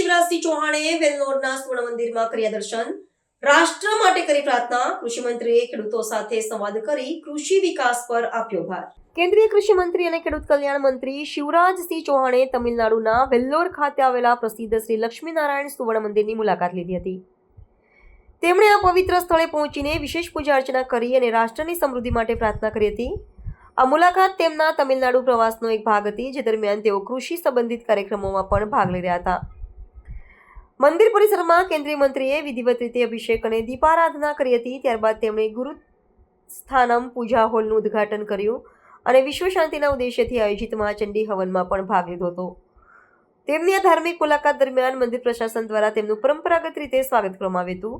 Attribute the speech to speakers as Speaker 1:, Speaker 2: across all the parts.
Speaker 1: શિવરાજસિંહ ચૌહાણે વેલ્લોરના સુવર્ણ મંદિરમાં કર્યા દર્શન, રાષ્ટ્ર માટે કરી પ્રાર્થના। કૃષિ મંત્રીએ ખેડૂતો સાથે સંવાદ કરી કૃષિ વિકાસ પર આપ્યો ભાર। કેન્દ્રીય કૃષિ મંત્રી અને ખેડૂત કલ્યાણ મંત્રી શિવરાજસિંહ ચૌહાણે તમિલનાડુના વેલ્લોર ખાતે આવેલા પ્રસિદ્ધ શ્રી લક્ષ્મીનારાયણ સુવર્ણ મંદિરની મુલાકાત લીધી હતી। તેમણે આ પવિત્ર સ્થળે પહોંચીને વિશેષ પૂજા અર્ચના કરી અને રાષ્ટ્રની સમૃદ્ધિ માટે પ્રાર્થના કરી હતી। આ મુલાકાત તેમના તમિલનાડુ પ્રવાસનો એક ભાગ હતી, જે દરમિયાન તેઓ કૃષિ સંબંધિત કાર્યક્રમોમાં પણ ભાગ લઈ રહ્યા હતા। મંદિર પરિસરમાં કેન્દ્રીય મંત્રીએ વિધિવત રીતે અભિષેક અને દીપારાધના કરી હતી। ત્યારબાદ તેમણે ગુરુસ્થાનમ પૂજા હોલનું ઉદ્ઘાટન કર્યું અને વિશ્વ શાંતિના ઉદ્દેશ્યથી આયોજિત મહાચંડી હવનમાં પણ ભાગ લીધો હતો। તેમની આ ધાર્મિક મુલાકાત દરમિયાન મંદિર પ્રશાસન દ્વારા તેમનું પરંપરાગત રીતે સ્વાગત કરવામાં આવ્યું હતું।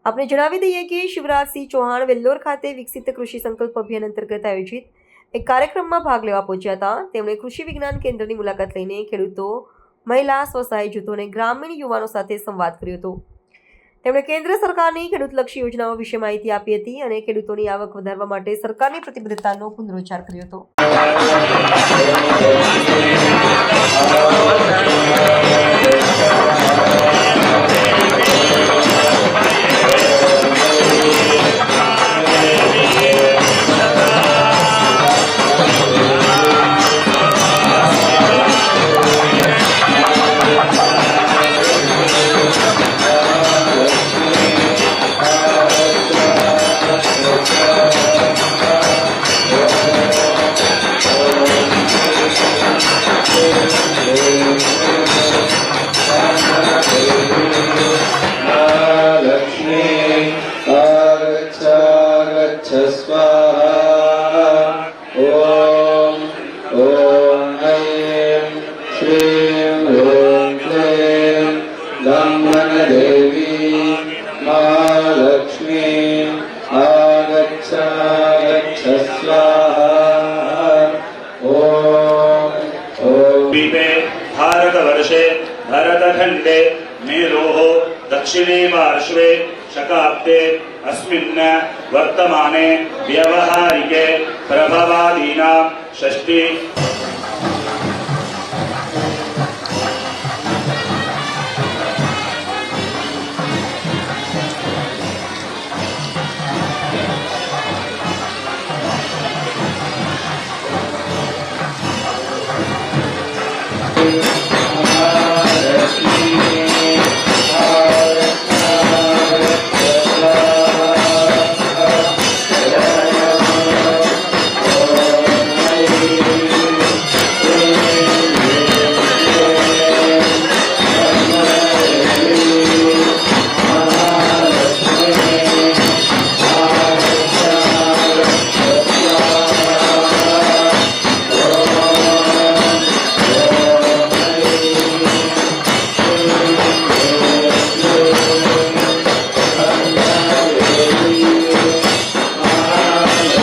Speaker 1: આપણે જણાવી દઈએ કે શિવરાજસિંહ ચૌહાણ વેલ્લોર ખાતે વિકસિત કૃષિ સંકલ્પ અભિયાન અંતર્ગત આયોજિત એક કાર્યક્રમમાં ભાગ લેવા પહોંચ્યા હતા। તેમણે કૃષિ વિજ્ઞાન કેન્દ્રની મુલાકાત લઈને ખેડૂતો, મહિલા સ્વસહાય જૂથો અને ગ્રામીણ યુવાનો સાથે સંવાદ કર્યો હતો। તેમણે કેન્દ્ર સરકારની ખેડૂતલક્ષી યોજનાઓ વિશે માહિતી આપી હતી અને ખેડૂતોની આવક વધારવા માટે સરકારની પ્રતિબદ્ધતાનો પુનરોચ્ચાર કર્યો હતો।
Speaker 2: देवी महालक्ष्मी आगच्छ स्वाहा। ओम
Speaker 3: द्वीपे भारतवर्षे भरतखण्डे मेरोः दक्षिणे पार्श्वे शकाब्दे अस्मिन् वर्तमाने व्यवहारिके प्रभवादीनां षष्ठी